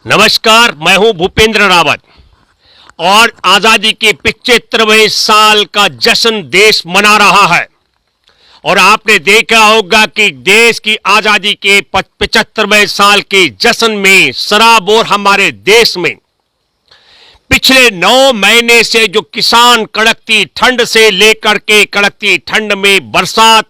नमस्कार, मैं हूं भूपेंद्र रावत और आजादी के 75वें साल का जश्न देश मना रहा है। और आपने देखा होगा कि देश की आजादी के 75वें साल के जश्न में सराबोर हमारे देश में पिछले 9 महीने से जो किसान कड़कती ठंड से लेकर के कड़कती ठंड में बरसात,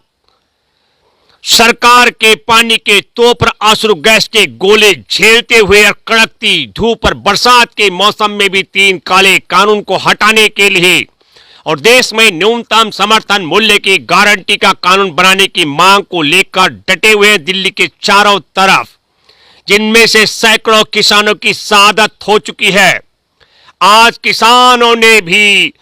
सरकार के पानी के तोप और आंसू गैस के गोले झेलते हुए और कड़कती धूप और बरसात के मौसम में भी 3 काले कानून को हटाने के लिए और देश में न्यूनतम समर्थन मूल्य की गारंटी का कानून बनाने की मांग को लेकर डटे हुए दिल्ली के चारों तरफ, जिनमें से सैकड़ों किसानों की शहादत हो चुकी है। आज किसानों ने भी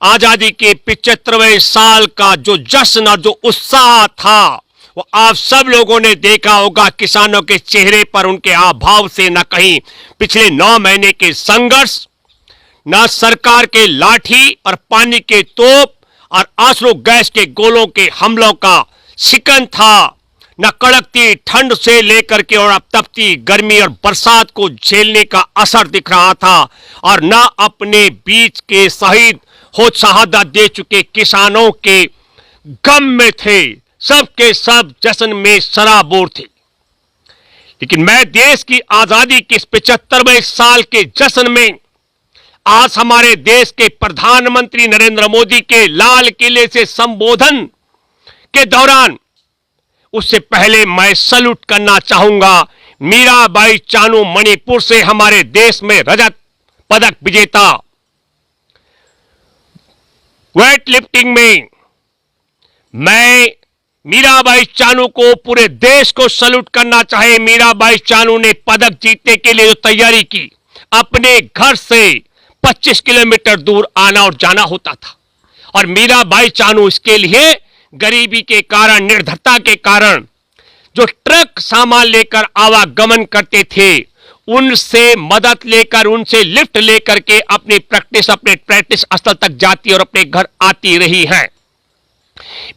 आजादी के 75वें साल का जो जश्न और जो उत्साह था वो आप सब लोगों ने देखा होगा। किसानों के चेहरे पर उनके हाव से न कहीं पिछले 9 महीने के संघर्ष, न सरकार के लाठी और पानी के तोप और आंसू गैस के गोलों के हमलों का शिकन था, न कड़कती ठंड से लेकर के और अब तपती गर्मी और बरसात को झेलने का असर दिख रहा था, और न अपने बीच के शहीद हो शहादत दे चुके किसानों के गम में थे। सब के सब जश्न में सराबोर थे। लेकिन मैं देश की आजादी के 75वें साल के जश्न में आज हमारे देश के प्रधानमंत्री नरेंद्र मोदी के लाल किले से संबोधन के दौरान उससे पहले मैं सैल्यूट करना चाहूंगा मीराबाई चानू, मणिपुर से हमारे देश में रजत पदक विजेता। वेट लिफ्टिंग में मैं मीराबाई चानू को, पूरे देश को सैल्यूट करना चाहे। मीराबाई चानू ने पदक जीतने के लिए जो तैयारी की, अपने घर से 25 किलोमीटर दूर आना और जाना होता था, और मीराबाई चानू इसके लिए गरीबी के कारण, निर्धनता के कारण जो ट्रक सामान लेकर आवागमन करते थे उनसे मदद लेकर, उनसे लिफ्ट लेकर के अपने प्रैक्टिस स्थल तक जाती और अपने घर आती रही हैं।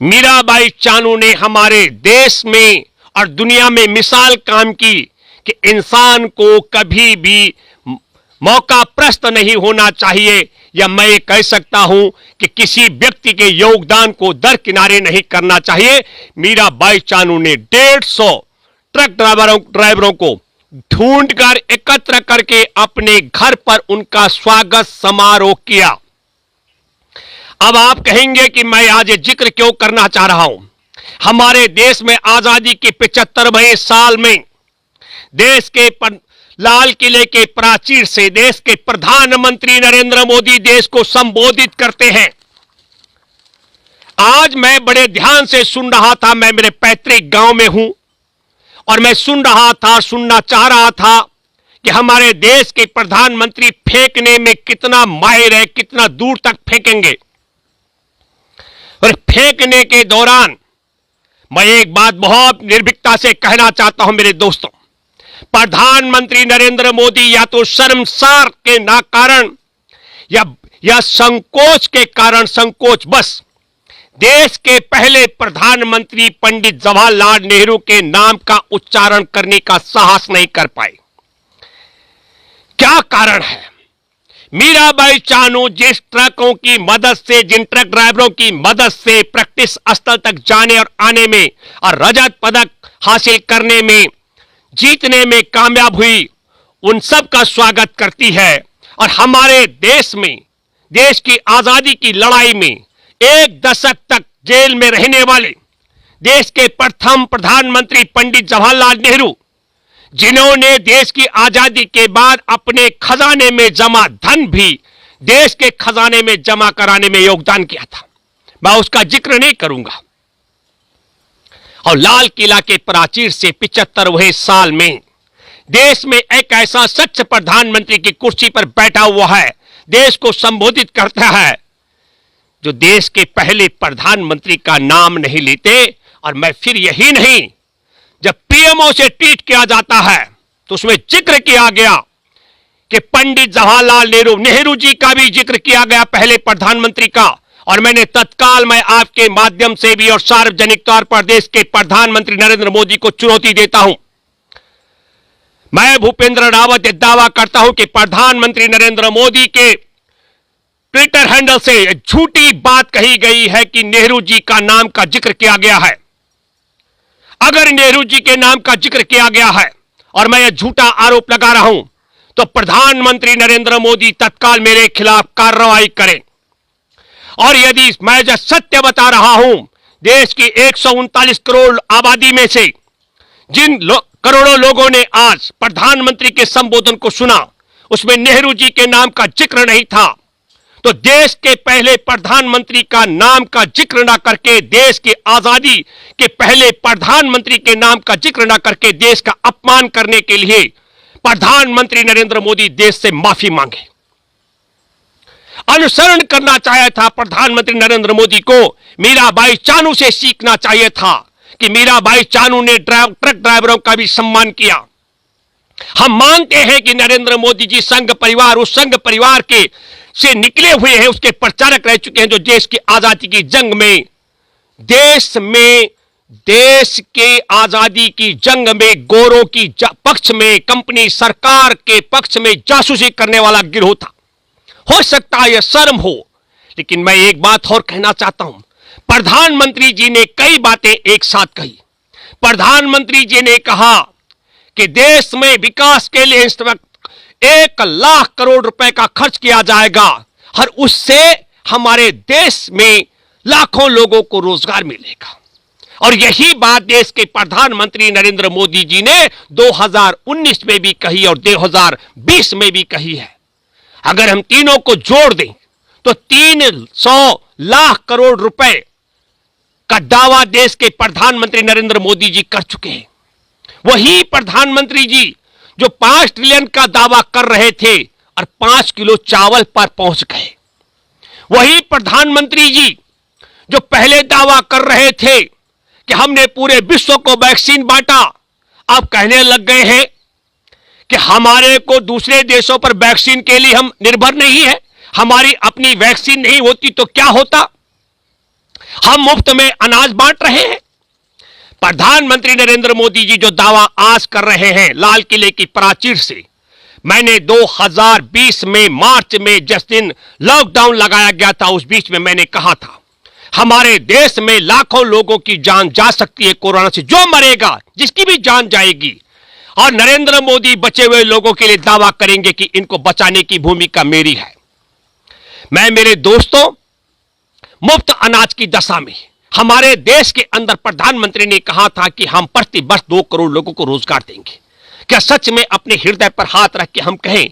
मीराबाई चानू ने हमारे देश में और दुनिया में मिसाल काम की कि इंसान को कभी भी मौका प्रस्त नहीं होना चाहिए, या मैं ये कह सकता हूं कि किसी व्यक्ति के योगदान को दरकिनारे नहीं करना चाहिए। मीराबाई चानू ने 150 ट्रक ड्राइवरों को ढूंढकर एकत्र करके अपने घर पर उनका स्वागत समारोह किया। अब आप कहेंगे कि मैं आज ये जिक्र क्यों करना चाह रहा हूं। हमारे देश में आजादी के 75वें साल में देश के लाल किले के प्राचीर से देश के प्रधानमंत्री नरेंद्र मोदी देश को संबोधित करते हैं। आज मैं बड़े ध्यान से सुन रहा था, मैं मेरे पैतृक गांव में हूं और मैं सुन रहा था, सुनना चाह रहा था कि हमारे देश के प्रधानमंत्री फेंकने में कितना माहिर है, कितना दूर तक फेंकेंगे। और फेंकने के दौरान मैं एक बात बहुत निर्भीकता से कहना चाहता हूं मेरे दोस्तों, प्रधानमंत्री नरेंद्र मोदी या तो शर्मसार के ना कारण या संकोच के कारण, संकोच बस देश के पहले प्रधानमंत्री पंडित जवाहरलाल नेहरू के नाम का उच्चारण करने का साहस नहीं कर पाए। क्या कारण है? मीराबाई चानू जिस ट्रकों की मदद से, जिन ट्रक ड्राइवरों की मदद से प्रैक्टिस स्थल तक जाने और आने में और रजत पदक हासिल करने में, जीतने में कामयाब हुई, उन सब का स्वागत करती है। और हमारे देश में, देश की आजादी की लड़ाई में 1 दशक तक जेल में रहने वाले देश के प्रथम प्रधानमंत्री पंडित जवाहरलाल नेहरू, जिन्होंने देश की आजादी के बाद अपने खजाने में जमा धन भी देश के खजाने में जमा कराने में योगदान किया था, मैं उसका जिक्र नहीं करूंगा। और लाल किला के प्राचीर से 75वें साल में देश में एक ऐसा शख्स प्रधानमंत्री की कुर्सी पर बैठा हुआ है, देश को संबोधित करता है, जो देश के पहले प्रधानमंत्री का नाम नहीं लेते। और मैं फिर यही नहीं, जब पीएमओ से ट्वीट किया जाता है तो उसमें जिक्र किया गया कि पंडित जवाहरलाल नेहरू जी का भी जिक्र किया गया, पहले प्रधानमंत्री का। और मैंने तत्काल, मैं आपके माध्यम से भी और सार्वजनिक तौर पर देश के प्रधानमंत्री नरेंद्र मोदी को चुनौती देता हूं। मैं भूपेंद्र रावत ये दावा करता हूं कि प्रधानमंत्री नरेंद्र मोदी के ट्विटर हैंडल से झूठी बात कही गई है कि नेहरू जी का नाम का जिक्र किया गया है। अगर नेहरू जी के नाम का जिक्र किया गया है और मैं यह झूठा आरोप लगा रहा हूं तो प्रधानमंत्री नरेंद्र मोदी तत्काल मेरे खिलाफ कार्रवाई करें। और यदि मैं जो सत्य बता रहा हूं, देश की 139 करोड़ आबादी में से जिन करोड़ों लोगों ने आज प्रधानमंत्री के संबोधन को सुना, उसमें नेहरू जी के नाम का जिक्र नहीं था, तो देश के पहले प्रधानमंत्री का नाम का जिक्र ना करके, देश की आजादी के पहले प्रधानमंत्री के नाम का जिक्र ना करके देश का अपमान करने के लिए प्रधानमंत्री नरेंद्र मोदी देश से माफी मांगे। अनुसरण करना चाहिए था प्रधानमंत्री नरेंद्र मोदी को, मीराबाई चानू से सीखना चाहिए था कि मीराबाई चानू ने ट्रक ड्राइवरों का भी सम्मान किया। हम मानते हैं कि नरेंद्र मोदी जी संघ परिवार, उस संघ परिवार के से निकले हुए हैं, उसके प्रचारक रह चुके हैं, जो देश की आजादी की जंग में, देश के आजादी की जंग में गोरों की पक्ष में, कंपनी सरकार के पक्ष में जासूसी करने वाला गिरोह था। हो सकता है यह शर्म हो, लेकिन मैं एक बात और कहना चाहता हूं। प्रधानमंत्री जी ने कई बातें एक साथ कही। प्रधानमंत्री जी ने कहा कि देश में विकास के लिए इस वक्त 1 लाख करोड़ रुपए का खर्च किया जाएगा और उससे हमारे देश में लाखों लोगों को रोजगार मिलेगा। और यही बात देश के प्रधानमंत्री नरेंद्र मोदी जी ने 2019 में भी कही और 2020 में भी कही है। अगर हम तीनों को जोड़ दें तो 300 लाख करोड़ रुपए का दावा देश के प्रधानमंत्री नरेंद्र मोदी जी कर चुके हैं। वही प्रधानमंत्री जी जो 5 ट्रिलियन का दावा कर रहे थे और 5 किलो चावल पर पहुंच गए। वही प्रधानमंत्री जी जो पहले दावा कर रहे थे कि हमने पूरे विश्व को वैक्सीन बांटा, अब कहने लग गए हैं कि हमारे को दूसरे देशों पर वैक्सीन के लिए हम निर्भर नहीं है, हमारी अपनी वैक्सीन नहीं होती तो क्या होता, हम मुफ्त में अनाज बांट रहे हैं। प्रधानमंत्री नरेंद्र मोदी जी जो दावा आज कर रहे हैं लाल किले की प्राचीर से, मैंने 2020 में मार्च में जिस दिन लॉकडाउन लगाया गया था, उस बीच में मैंने कहा था हमारे देश में लाखों लोगों की जान जा सकती है कोरोना से, जो मरेगा जिसकी भी जान जाएगी, और नरेंद्र मोदी बचे हुए लोगों के लिए दावा करेंगे कि इनको बचाने की भूमिका मेरी है। मैं मेरे दोस्तों, मुफ्त अनाज की दशा में हमारे देश के अंदर प्रधानमंत्री ने कहा था कि हम प्रति वर्ष 2 करोड़ लोगों को रोजगार देंगे। क्या सच में अपने हृदय पर हाथ रख के हम कहें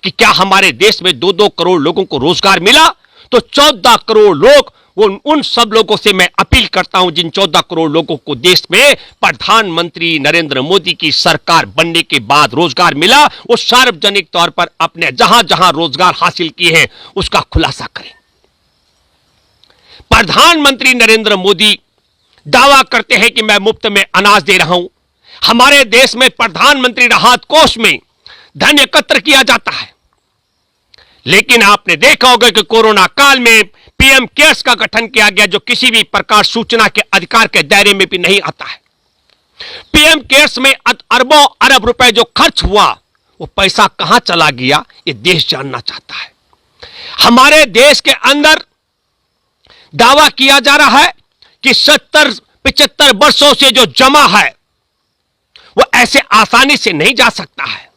कि क्या हमारे देश में 2-2 करोड़ लोगों को रोजगार मिला? तो 14 करोड़ लोग, उन सब लोगों से मैं अपील करता हूं जिन 14 करोड़ लोगों को देश में प्रधानमंत्री नरेंद्र मोदी की सरकार बनने के बाद रोजगार मिला, वो सार्वजनिक तौर पर अपने जहां जहां रोजगार हासिल किए हैं उसका खुलासा करें। प्रधानमंत्री नरेंद्र मोदी दावा करते हैं कि मैं मुफ्त में अनाज दे रहा हूं। हमारे देश में प्रधानमंत्री राहत कोष में धन एकत्र किया जाता है, लेकिन आपने देखा होगा कि कोरोना काल में पीएम केयर्स का गठन किया गया, जो किसी भी प्रकार सूचना के अधिकार के दायरे में भी नहीं आता है। पीएम केयर्स में अरबों अरब रुपए जो खर्च हुआ, वो पैसा कहां चला गया, ये देश जानना चाहता है। हमारे देश के अंदर दावा किया जा रहा है कि 70-75 वर्षों से जो जमा है वो ऐसे आसानी से नहीं जा सकता है।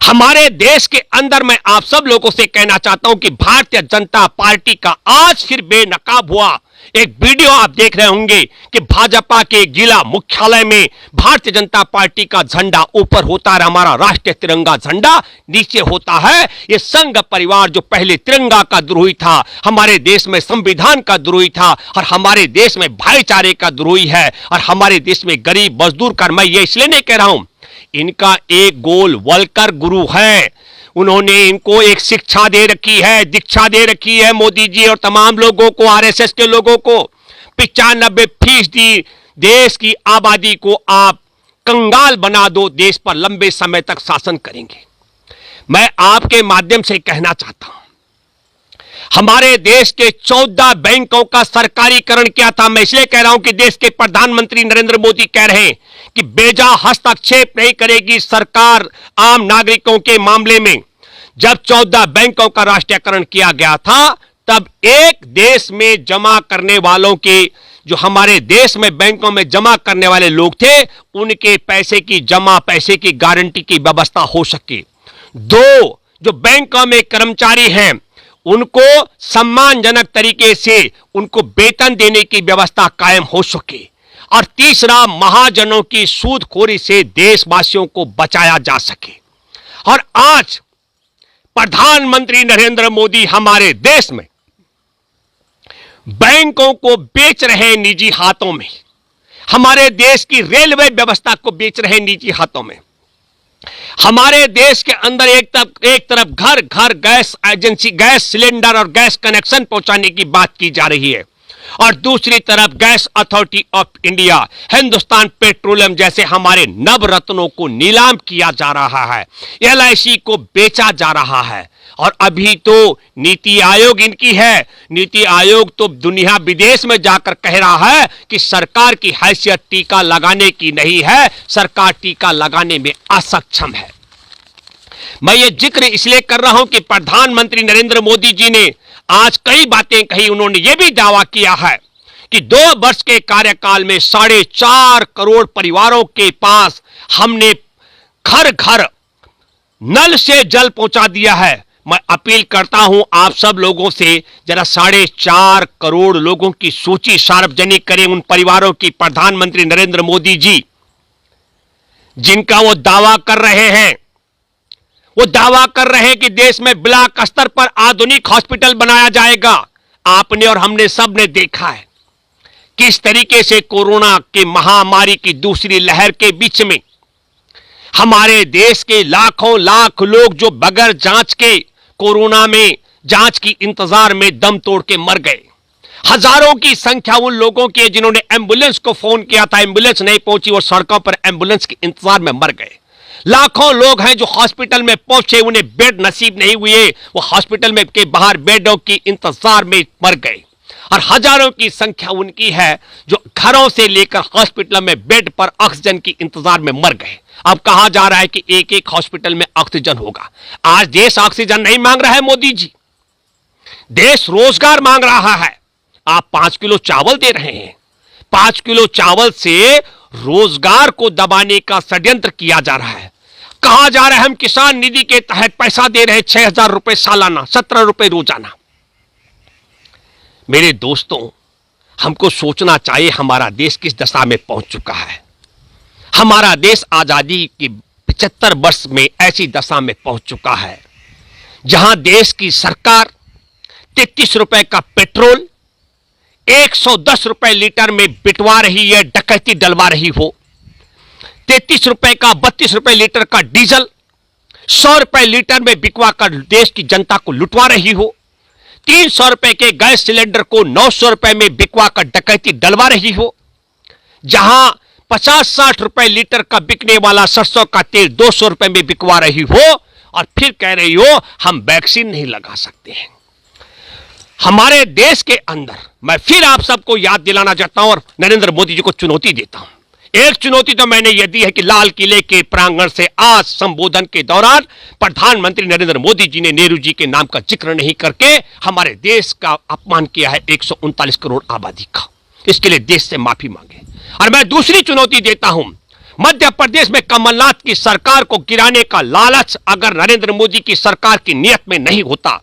हमारे देश के अंदर मैं आप सब लोगों से कहना चाहता हूं कि भारतीय जनता पार्टी का आज फिर बेनकाब हुआ एक वीडियो आप देख रहे होंगे कि भाजपा के जिला मुख्यालय में भारतीय जनता पार्टी का झंडा ऊपर होता है, हमारा राष्ट्रीय तिरंगा झंडा नीचे होता है। ये संघ परिवार जो पहले तिरंगा का द्रोही था, हमारे देश में संविधान का द्रोही था, और हमारे देश में भाईचारे का द्रोही है, और हमारे देश में गरीब मजदूर का, मैं ये इसलिए नहीं कह रहा हूं, इनका एक गोल वलकर गुरु है, उन्होंने इनको एक शिक्षा दे रखी है, दीक्षा दे रखी है मोदी जी और तमाम लोगों को, आरएसएस के लोगों को। 95% देश की आबादी को आप कंगाल बना दो, देश पर लंबे समय तक शासन करेंगे। मैं आपके माध्यम से कहना चाहता हूं, हमारे देश के 14 बैंकों का सरकारीकरण किया था। मैं इसलिए कह रहा हूं कि देश के प्रधानमंत्री नरेंद्र मोदी कह रहे हैं कि बेजा हस्तक्षेप नहीं करेगी सरकार आम नागरिकों के मामले में। जब 14 बैंकों का राष्ट्रीयकरण किया गया था, तब एक देश में जमा करने वालों के, जो हमारे देश में बैंकों में जमा करने वाले लोग थे, उनके पैसे की गारंटी की व्यवस्था हो सके। दो, जो बैंकों में कर्मचारी हैं, उनको सम्मानजनक तरीके से उनको वेतन देने की व्यवस्था कायम हो सके। और तीसरा, महाजनों की सूदखोरी से देशवासियों को बचाया जा सके। और आज प्रधानमंत्री नरेंद्र मोदी हमारे देश में बैंकों को बेच रहे हैं निजी हाथों में, हमारे देश की रेलवे व्यवस्था को बेच रहे हैं निजी हाथों में। हमारे देश के अंदर एक तरफ घर घर गैस एजेंसी, गैस सिलेंडर और गैस कनेक्शन पहुंचाने की बात की जा रही है, और दूसरी तरफ gas authority of India, Hindustan petroleum जैसे हमारे नवरत्नों को नीलाम किया जा रहा है, LIC को बेचा जा रहा है। और अभी तो नीति आयोग इनकी है, नीति आयोग तो दुनिया विदेश में जाकर कह रहा है कि सरकार की हैसियत टीका लगाने की नहीं है, सरकार टीका लगाने में असक्षम है। मैं ये जिक्र इसलिए कर रहा हूं कि प्रधानमंत्री नरेंद्र मोदी जी ने आज कई बातें कही। उन्होंने यह भी दावा किया है कि 2 वर्ष के कार्यकाल में 4.5 करोड़ परिवारों के पास हमने घर घर नल से जल पहुंचा दिया है। मैं अपील करता हूं आप सब लोगों से, जरा 4.5 करोड़ लोगों की सूची सार्वजनिक करें, उन परिवारों की, प्रधानमंत्री नरेंद्र मोदी जी जिनका वो दावा कर रहे हैं। वो दावा कर रहे हैं कि देश में ब्लॉक स्तर पर आधुनिक हॉस्पिटल बनाया जाएगा। आपने और हमने सब ने देखा है किस तरीके से कोरोना के महामारी की दूसरी लहर के बीच में हमारे देश के लाखों लाख लोग जो बगैर जांच के कोरोना में जांच की इंतजार में दम तोड़ के मर गए। हजारों की संख्या उन लोगों की जिन्होंने एम्बुलेंस को फोन किया था, एम्बुलेंस नहीं पहुंची, वो सड़कों पर एम्बुलेंस के इंतजार में मर गए। लाखों लोग हैं जो हॉस्पिटल में पहुंचे, उन्हें बेड नसीब नहीं हुए, वो हॉस्पिटल में के बाहर बेडों की इंतजार में मर गए। और हजारों की संख्या उनकी है जो घरों से लेकर हॉस्पिटल में बेड पर ऑक्सीजन की इंतजार में मर गए। अब कहा जा रहा है कि एक एक हॉस्पिटल में ऑक्सीजन होगा। आज देश ऑक्सीजन नहीं मांग रहा है मोदी जी, देश रोजगार मांग रहा है। आप 5 किलो चावल दे रहे हैं, 5 किलो चावल से रोजगार को दबाने का षड्यंत्र किया जा रहा है। कहा जा रहा है हम किसान निधि के तहत पैसा दे रहे हैं, 6,000 रुपए सालाना, 17 रुपए रोजाना। मेरे दोस्तों, हमको सोचना चाहिए हमारा देश किस दशा में पहुंच चुका है। हमारा देश आजादी के 75 वर्ष में ऐसी दशा में पहुंच चुका है जहां देश की सरकार 33 रुपए का पेट्रोल 110 रुपए लीटर में बिटवा रही है, डकैती डलवा रही हो। 33 रुपए का 32 रुपए लीटर का डीजल 100 रुपए लीटर में बिकवा कर देश की जनता को लुटवा रही हो। 300 रुपए के गैस सिलेंडर को 900 रुपए में बिकवा कर डकैती डलवा रही हो। जहां 50-60 रुपए लीटर का बिकने वाला सरसों का तेल 200 रुपए में बिकवा रही हो, और फिर कह रही हो हम वैक्सीन नहीं लगा सकते हैं। हमारे देश के अंदर मैं फिर आप सबको याद दिलाना चाहता हूं और नरेंद्र मोदी जी को चुनौती देता हूं। एक चुनौती तो मैंने यह दी है कि लाल किले के प्रांगण से आज संबोधन के दौरान प्रधानमंत्री नरेंद्र मोदी जी ने नेहरू जी के नाम का जिक्र नहीं करके हमारे देश का अपमान किया है 139 करोड़ आबादी का। इसके लिए देश से माफी मांगे। और मैं दूसरी चुनौती देता हूं, मध्य प्रदेश में कमलनाथ की सरकार को गिराने का लालच अगर नरेंद्र मोदी की सरकार की नीयत में नहीं होता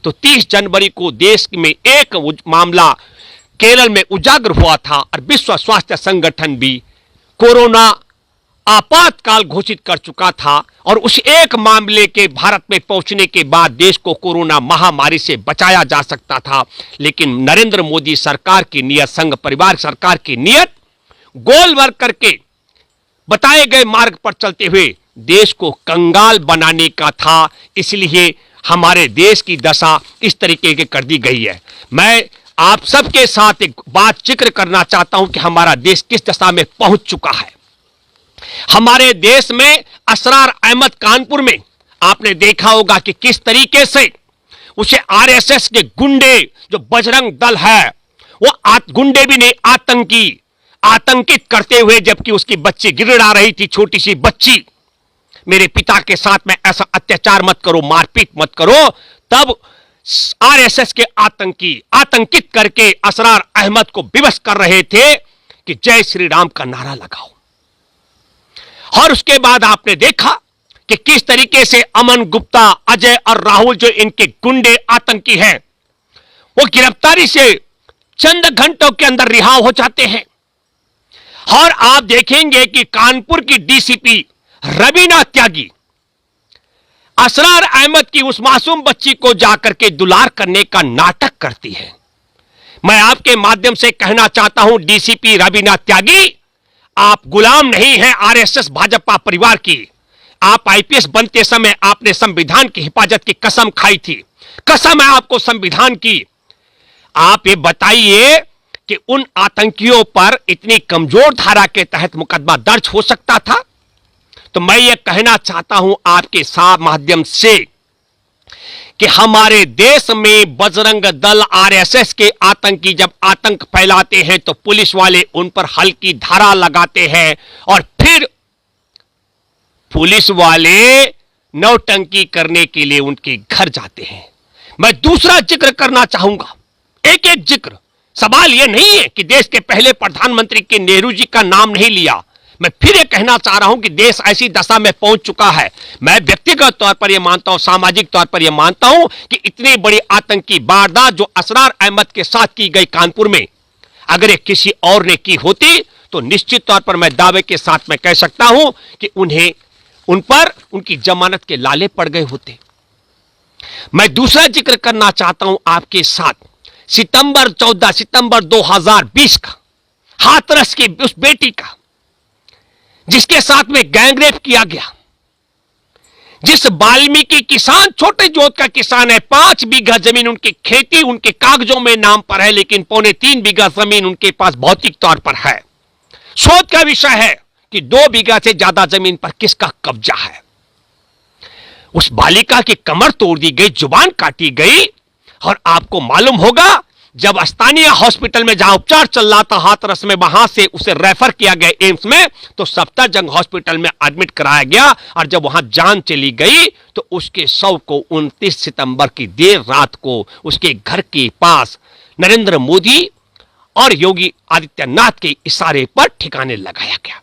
तो 30 जनवरी को देश में एक मामला केरल में उजागर हुआ था और विश्व स्वास्थ्य संगठन भी कोरोना आपातकाल घोषित कर चुका था, और उस एक मामले के भारत में पहुंचने के बाद देश को कोरोना महामारी से बचाया जा सकता था। लेकिन नरेंद्र मोदी सरकार की नीयत, संघ परिवार सरकार की नीयत गोल वर्ग करके बताए गए मार्ग पर चलते हुए देश को कंगाल बनाने का था। इसलिए हमारे देश की दशा इस तरीके की कर दी गई है। मैं आप सबके साथ एक बात जिक्र करना चाहता हूं कि हमारा देश किस दशा में पहुंच चुका है। हमारे देश में असरार अहमद कानपुर में आपने देखा होगा कि किस तरीके से उसे आरएसएस के गुंडे जो बजरंग दल है वो गुंडे भी नहीं, आतंकित करते हुए, जबकि उसकी बच्ची गिड़गिड़ा रही थी, छोटी सी बच्ची, मेरे पिता के साथ में ऐसा अत्याचार मत करो, मारपीट मत करो, तब आरएसएस के आतंकी आतंकित करके असरार अहमद को विवश कर रहे थे कि जय श्री राम का नारा लगाओ। और उसके बाद आपने देखा कि किस तरीके से अमन गुप्ता, अजय और राहुल जो इनके गुंडे आतंकी हैं, वो गिरफ्तारी से चंद घंटों के अंदर रिहा हो जाते हैं। और आप देखेंगे कि कानपुर की डीसीपी रवीना त्यागी असरार अहमद की उस मासूम बच्ची को जाकर के दुलार करने का नाटक करती है। मैं आपके माध्यम से कहना चाहता हूं डीसीपी रवीना त्यागी, आप गुलाम नहीं हैं आरएसएस भाजपा परिवार की। आप आईपीएस बनते समय आपने संविधान की हिफाजत की कसम खाई थी, कसम है आपको संविधान की। आप ये बताइए कि उन आतंकियों पर इतनी कमजोर धारा के तहत मुकदमा दर्ज हो सकता था? तो मैं ये कहना चाहता हूं आपके माध्यम से कि हमारे देश में बजरंग दल, आरएसएस के आतंकी जब आतंक फैलाते हैं तो पुलिस वाले उन पर हल्की धारा लगाते हैं और फिर पुलिस वाले नौटंकी करने के लिए उनके घर जाते हैं। मैं दूसरा जिक्र करना चाहूंगा, एक एक जिक्र। सवाल यह नहीं है कि देश के पहले प्रधानमंत्री के नेहरू जी का नाम नहीं लिया। मैं फिर यह कहना चाह रहा हूं कि देश ऐसी दशा में पहुंच चुका है। मैं व्यक्तिगत तौर पर यह मानता हूं, सामाजिक तौर पर यह मानता हूं कि इतनी बड़ी आतंकी वारदात जो असरार अहमद के साथ की गई कानपुर में, अगर ये किसी और ने की होती तो निश्चित तौर पर मैं दावे के साथ मैं कह सकता हूं कि उन पर उनकी जमानत के लाले पड़ गए होते। मैं दूसरा जिक्र करना चाहता हूं आपके साथ, 14 सितंबर 2020 का हाथरस की उस बेटी का जिसके साथ में गैंगरेप किया गया, जिस वाल्मीकि किसान, छोटे जोत का किसान है, 5 बीघा जमीन उनकी खेती उनके कागजों में नाम पर है, लेकिन 3.25 बीघा जमीन उनके पास भौतिक तौर पर है। शोध का विषय है कि 2 बीघा से ज्यादा जमीन पर किसका कब्जा है। उस बालिका की कमर तोड़ दी गई, जुबान काटी गई, और आपको मालूम होगा जब स्थानीय हॉस्पिटल में जहां उपचार चल रहा था हाथरस में, वहां से उसे रेफर किया गया एम्स में, तो सफदरजंग हॉस्पिटल में एडमिट कराया गया, और जब वहां जान चली गई तो उसके शव को 29 सितंबर की देर रात को उसके घर के पास नरेंद्र मोदी और योगी आदित्यनाथ के इशारे पर ठिकाने लगाया गया।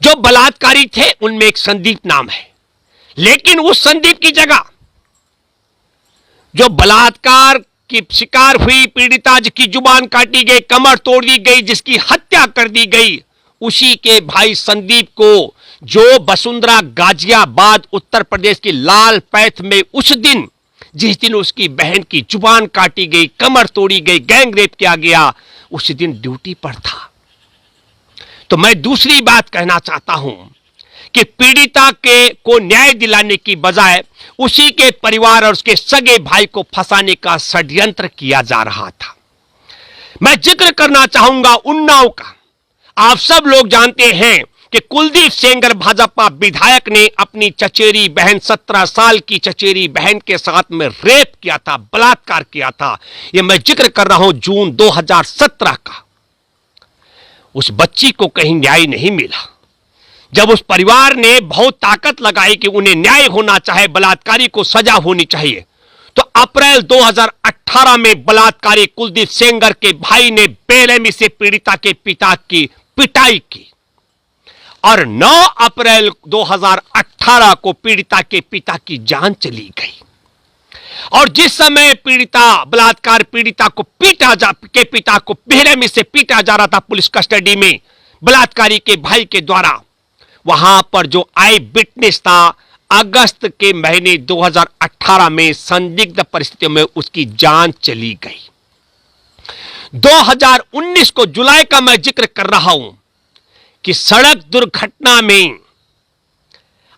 जो बलात्कारी थे उनमें एक संदीप नाम है, लेकिन उस संदीप की जगह जो बलात्कार की शिकार हुई पीड़िता, जिसकी जुबान काटी गई, कमर तोड़ दी गई, जिसकी हत्या कर दी गई, उसी के भाई संदीप को, जो वसुंधरा गाजियाबाद उत्तर प्रदेश की लाल पैथ में उस दिन, जिस दिन उसकी बहन की जुबान काटी गई, कमर तोड़ी गई, गैंग रेप किया गया, उस दिन ड्यूटी पर था। तो मैं दूसरी बात कहना चाहता हूं कि पीड़िता को न्याय दिलाने की बजाय उसी के परिवार और उसके सगे भाई को फंसाने का षड्यंत्र किया जा रहा था। मैं जिक्र करना चाहूंगा उन्नाव का। आप सब लोग जानते हैं कि कुलदीप सेंगर भाजपा विधायक ने अपनी चचेरी बहन, 17 साल की चचेरी बहन के साथ में रेप किया था, बलात्कार किया था। यह मैं जिक्र कर रहा हूं जून 2017 का। उस बच्ची को कहीं न्याय नहीं मिला। जब उस परिवार ने बहुत ताकत लगाई कि उन्हें न्याय होना चाहिए, बलात्कारी को सजा होनी चाहिए, तो अप्रैल 2018 में बलात्कारी कुलदीप सेंगर के भाई ने बेरहमी से पीड़िता के पिता की पिटाई की, और 9 अप्रैल 2018 को पीड़िता के पिता की जान चली गई। और जिस समय बलात्कार पीड़िता को पिता को बेरहमी से पीटा जा रहा था पुलिस कस्टडी में बलात्कारी के भाई के द्वारा, वहां पर जो आई विटनेस था, अगस्त के महीने 2018 में संदिग्ध परिस्थितियों में उसकी जान चली गई। 2019 को जुलाई का मैं जिक्र कर रहा हूं कि सड़क दुर्घटना में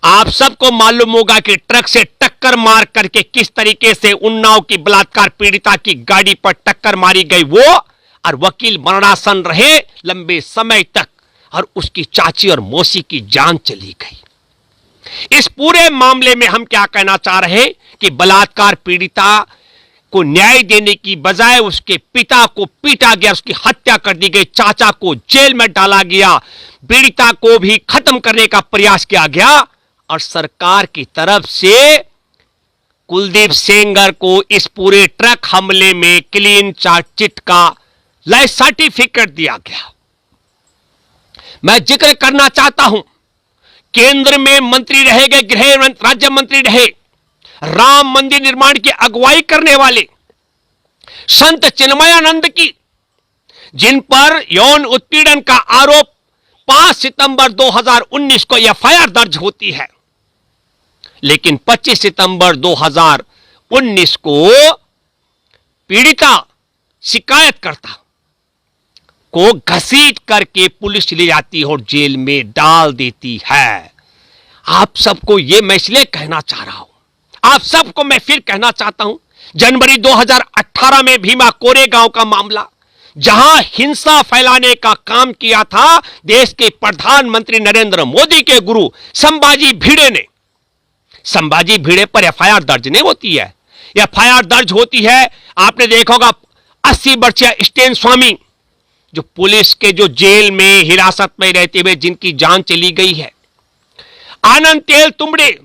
आप सबको मालूम होगा कि ट्रक से टक्कर मार करके किस तरीके से उन्नाव की बलात्कार पीड़िता की गाड़ी पर टक्कर मारी गई, वो और वकील मरणासन रहे लंबे समय तक, और उसकी चाची और मौसी की जान चली गई। इस पूरे मामले में हम क्या कहना चाह रहे हैं कि बलात्कार पीड़िता को न्याय देने की बजाय उसके पिता को पीटा गया, उसकी हत्या कर दी गई, चाचा को जेल में डाला गया, पीड़िता को भी खत्म करने का प्रयास किया गया और सरकार की तरफ से कुलदीप सेंगर को इस पूरे ट्रक हमले में क्लीन चिट का लाइफ सर्टिफिकेट दिया गया। मैं जिक्र करना चाहता हूं, केंद्र में मंत्री रहे गए, गृह राज्य मंत्री रहे, राम मंदिर निर्माण की अगुवाई करने वाले संत चिन्मयानंद की, जिन पर यौन उत्पीड़न का आरोप 5 सितंबर 2019 को एफआईआर दर्ज होती है, लेकिन 25 सितंबर 2019 को पीड़िता शिकायतकर्ता को घसीट करके पुलिस ले जाती है और जेल में डाल देती है। आप सबको यह मैं इसलिए कहना चाह रहा हूं, आप सबको मैं फिर कहना चाहता हूं, जनवरी 2018 में भीमा कोरेगांव का मामला, जहां हिंसा फैलाने का काम किया था देश के प्रधानमंत्री नरेंद्र मोदी के गुरु संभाजी भिड़े ने, संभाजी भिड़े पर एफआईआर दर्ज नहीं होती है। एफआईआर दर्ज होती है, आपने देखा होगा 80 वर्षीय स्टेन स्वामी, जो पुलिस के जो जेल में हिरासत में रहते हुए जिनकी जान चली गई है। आनंद तेल तुंबड़े,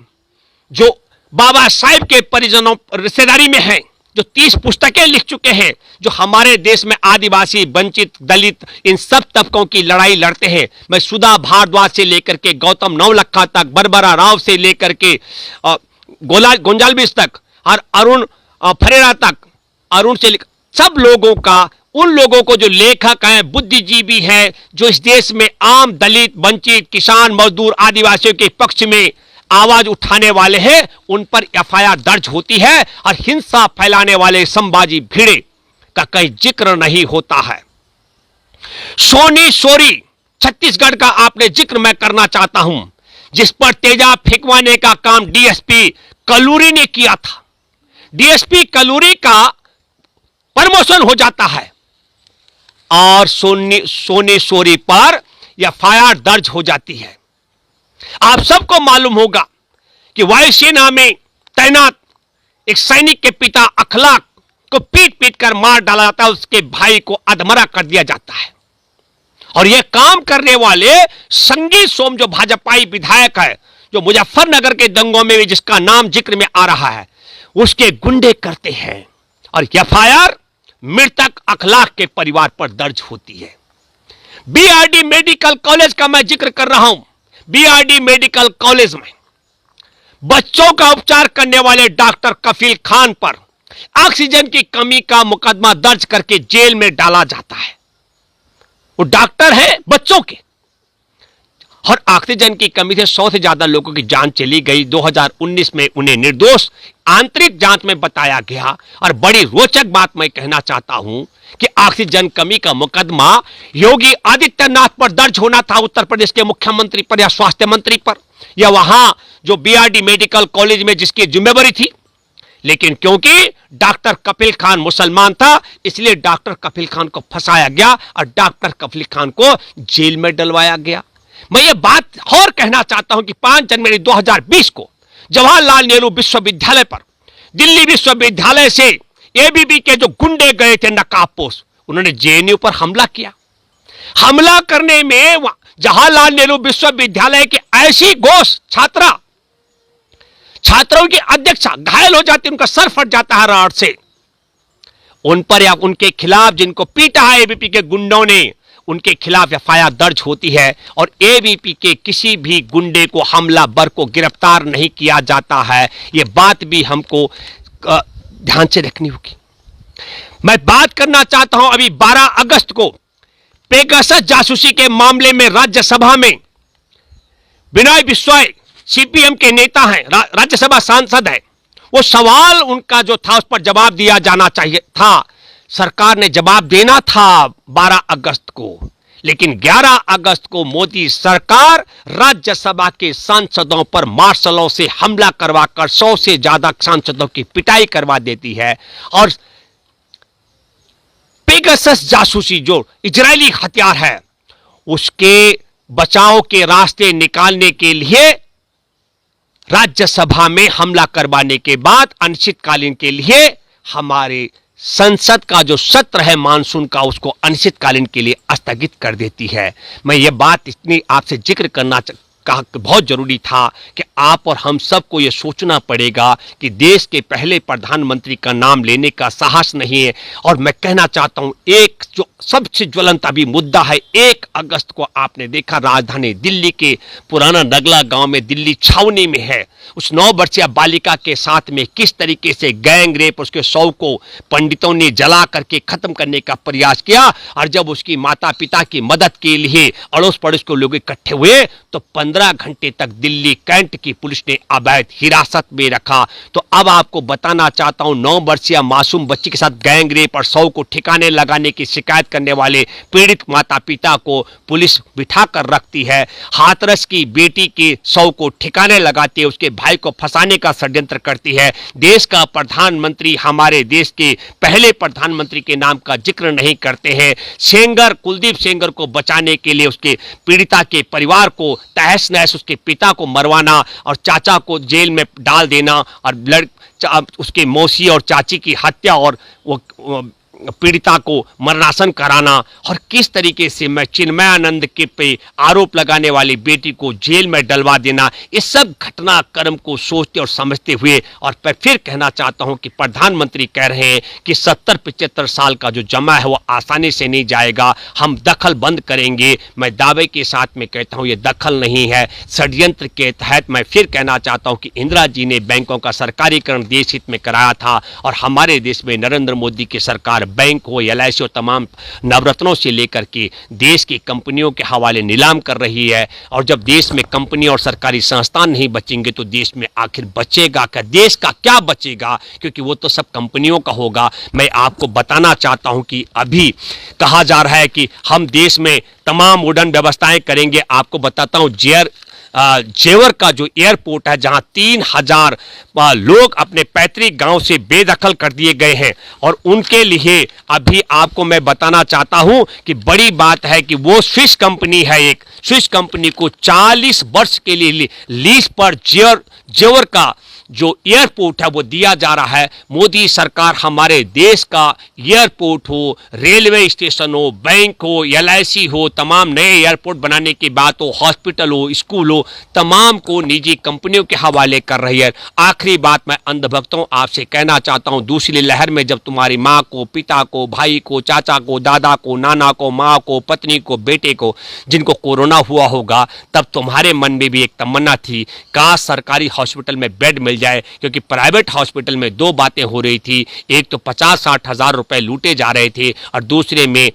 जो बाबा साहेब के परिजनों रिश्तेदारी में हैं, जो 30 पुस्तकें लिख चुके हैं, जो हमारे देश में आदिवासी, वंचित, दलित, इन सब तबकों की लड़ाई लड़ते हैं। मैं सुधा भारद्वाज से लेकर के गौतम नवलखा तक, बरबरा राव से लेकर के गोंजाल्विस तक और अरुण फरेरा तक, अरुण से लेकर सब लोगों का, उन लोगों को जो लेखक हैं, बुद्धिजीवी हैं, जो इस देश में आम दलित, वंचित, किसान, मजदूर, आदिवासियों के पक्ष में आवाज उठाने वाले हैं, उन पर एफआईआर दर्ज होती है और हिंसा फैलाने वाले संभाजी भिड़े का कहीं जिक्र नहीं होता है। सोनी सोरी छत्तीसगढ़ का आपने जिक्र मैं करना चाहता हूं, जिस पर तेजाब फेंकवाने का काम डीएसपी कलूरी ने किया था। डीएसपी कलूरी का प्रमोशन हो जाता है और सोनी सोरी पर एफआईआर दर्ज हो जाती है। आप सबको मालूम होगा कि वायुसेना में तैनात एक सैनिक के पिता अखलाक को पीट पीट कर मार डाला जाता है, उसके भाई को अधमरा कर दिया जाता है। और यह काम करने वाले संगीत सोम, जो भाजपाई विधायक है, जो मुजफ्फरनगर के दंगों में भी जिसका नाम जिक्र में आ रहा है, उसके गुंडे करते हैं और एफआईआर मृतक अखलाक के परिवार पर दर्ज होती है। बीआरडी मेडिकल कॉलेज का मैं जिक्र कर रहा हूं। बीआरडी मेडिकल कॉलेज में बच्चों का उपचार करने वाले डॉक्टर कफील खान पर ऑक्सीजन की कमी का मुकदमा दर्ज करके जेल में डाला जाता है। वो डॉक्टर है बच्चों के, और ऑक्सीजन की कमी से 100 से ज्यादा लोगों की जान चली गई। 2019 में उन्हें निर्दोष आंतरिक जांच में बताया गया। और बड़ी रोचक बात मैं कहना चाहता हूं कि ऑक्सीजन कमी का मुकदमा योगी आदित्यनाथ पर दर्ज होना था, उत्तर प्रदेश के मुख्यमंत्री पर या स्वास्थ्य मंत्री पर, या वहां जो बीआरडी मेडिकल कॉलेज में जिसकी जिम्मेवारी थी। लेकिन क्योंकि डॉक्टर कफील खान मुसलमान था, इसलिए डॉक्टर कफील खान को फंसाया गया और डॉक्टर कफील खान को जेल में डलवाया गया। मैं ये बात और कहना चाहता हूं कि 5 जनवरी 2020 को जवाहरलाल नेहरू विश्वविद्यालय पर दिल्ली विश्वविद्यालय से एबीवी के जो गुंडे गए थे नकाबपोश, उन्होंने जेएनयू पर हमला किया। हमला करने में जवाहरलाल नेहरू विश्वविद्यालय की ऐसी घोष छात्रों की अध्यक्षा घायल हो जाती, उनका सर फट जाता है रॉड से। उन पर या उनके खिलाफ जिनको पीटा है एबीवी के गुंडों ने, उनके खिलाफ एफआईआर दर्ज होती है और एबीवी के किसी भी गुंडे को, हमलावर को गिरफ्तार नहीं किया जाता है। यह बात भी हमको ध्यान से रखनी होगी। मैं बात करना चाहता हूं, अभी 12 अगस्त को पेगासस जासूसी के मामले में राज्यसभा में विनय बिश्नोई सीपीएम के नेता हैं, राज्यसभा सांसद है, वो सवाल उनका जो था उस पर जवाब दिया जाना चाहिए था। सरकार ने जवाब देना था 12 अगस्त को, लेकिन 11 अगस्त को मोदी सरकार राज्यसभा के सांसदों पर मार्शलों से हमला करवाकर 100 से ज्यादा सांसदों की पिटाई करवा देती है। और पेगासस जासूसी जो इजरायली हथियार है, उसके बचाव के रास्ते निकालने के लिए राज्यसभा में हमला करवाने के बाद अनिश्चितकालीन के लिए हमारे संसद का जो सत्र है मानसून का, उसको अनिश्चितकालीन के लिए स्थगित कर देती है। मैं ये बात इतनी आपसे जिक्र करना कहा बहुत जरूरी था कि आप और हम सबको ये सोचना पड़ेगा कि देश के पहले प्रधानमंत्री का नाम लेने का साहस नहीं है। और मैं कहना चाहता हूं, एक जो सबसे ज्वलंत अभी मुद्दा है, 1 अगस्त को आपने देखा राजधानी दिल्ली के पुराना नगला गांव में, दिल्ली छावनी में है, उस 9 वर्षीय बालिका के साथ में किस तरीके से गैंग रेप, उसके शव को पंडितों ने जला करके खत्म करने का प्रयास किया। और जब उसकी माता पिता की मदद के लिए अड़ोस पड़ोस के लोग इकट्ठे हुए तो 15 घंटे तक दिल्ली कैंट की पुलिस ने अवैध हिरासत में रखा। तो अब आपको बताना चाहता हूं, 9 वर्षीय मासूम बच्ची के साथ गैंग रेप और शव को ठिकाने लगाने की शिकायत करने वाले पीड़ित माता पिता को पुलिस बिठा कर रखती है। हाथरस की बेटी के शव को ठिकाने लगाती है, उसके भाई को फंसाने का षड्यंत्र करती है। देश का प्रधानमंत्री, हमारे देश के पहले प्रधानमंत्री के नाम का जिक्र नहीं करते हैं। सेंगर, कुलदीप सेंगर को बचाने के लिए उसके पीड़िता के परिवार को तहस नहस, उसके पिता को मरवाना और चाचा को जेल में डाल देना और उसके मौसी और चाची की हत्या और वो पीड़िता को मरणासन कराना, और किस तरीके से मैं चिन्मयानंद के पे आरोप लगाने वाली बेटी को जेल में डलवा देना, इस सब घटनाक्रम को सोचते और समझते हुए, और मैं फिर कहना चाहता हूं कि प्रधानमंत्री कह रहे हैं कि 70-75 साल का जो जमा है वो आसानी से नहीं जाएगा, हम दखल बंद करेंगे। मैं दावे के साथ में कहता हूं ये दखल नहीं है, षड्यंत्र के तहत। मैं फिर कहना चाहता हूं कि इंदिरा जी ने बैंकों का सरकारीकरण देश हित में कराया था, और हमारे देश में नरेंद्र मोदी की सरकार बैंक हो, LIC हो, तमाम नवरत्नों से लेकर के देश की कंपनियों के हवाले नीलाम कर रही है। और जब देश में कंपनी और सरकारी संस्थान नहीं बचेंगे तो देश में आखिर बचेगा क्या? देश का क्या बचेगा? क्योंकि वो तो सब कंपनियों का होगा। मैं आपको बताना चाहता हूं कि अभी कहा जा रहा है कि हम देश में तमाम उड़ान व्यवस्थाएं करेंगे। आपको बताता हूं, जेवर का जो एयरपोर्ट है, जहां 3000 लोग अपने पैतृक गांव से बेदखल कर दिए गए हैं, और उनके लिए अभी आपको मैं बताना चाहता हूं कि बड़ी बात है कि वो स्विस कंपनी है, एक स्विस कंपनी को 40 वर्ष के लिए लीज पर जेवर का जो एयरपोर्ट है वो दिया जा रहा है। मोदी सरकार हमारे देश का एयरपोर्ट हो, रेलवे स्टेशन हो, बैंक हो, LIC हो, तमाम नए एयरपोर्ट बनाने की बात हो, हॉस्पिटल हो, स्कूल हो, तमाम को निजी कंपनियों के हवाले कर रही है। आखिरी बात मैं अंधभक्तों आपसे कहना चाहता हूं, दूसरी लहर में जब तुम्हारी माँ को, पिता को, भाई को, चाचा को, दादा को, नाना को, माँ को, पत्नी को, बेटे को, जिनको कोरोना हुआ होगा, तब तुम्हारे मन में भी एक तमन्ना थी, काश सरकारी हॉस्पिटल में बेड मिल जाए। क्योंकि प्राइवेट हॉस्पिटल में 2 बातें हो रही थी, एक तो 50-60 हजार रुपए लूटे जा रहे थे, और दूसरे में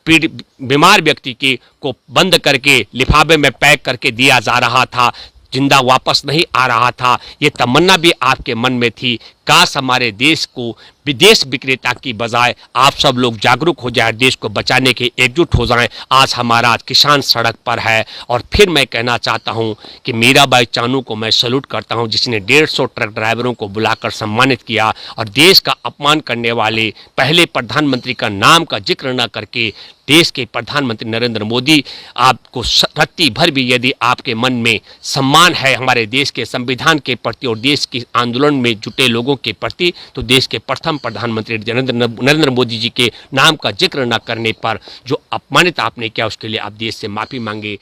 बीमार व्यक्ति को बंद करके लिफाफे में पैक करके दिया जा रहा था, जिंदा वापस नहीं आ रहा था। ये तमन्ना भी आपके मन में थी, काश हमारे देश को विदेश विक्रेता की बजाय आप सब लोग जागरूक हो जाए, देश को बचाने के एकजुट हो जाएं। आज हमारा किसान सड़क पर है। और फिर मैं कहना चाहता हूं कि मीराबाई चानू को मैं सैल्यूट करता हूं, जिसने 150 ट्रक ड्राइवरों को बुलाकर सम्मानित किया, और देश का अपमान करने वाले पहले प्रधानमंत्री का नाम का जिक्र न करके देश के प्रधानमंत्री नरेंद्र मोदी, आपको रत्ती भर भी यदि आपके मन में सम्मान है हमारे देश के संविधान के प्रति और देश के आंदोलन में जुटे लोगों के प्रति, तो देश के प्रथम प्रधानमंत्री नरेंद्र मोदी जी के नाम का जिक्र न करने पर जो अपमानित आपने किया उसके लिए आप देश से माफी मांगे।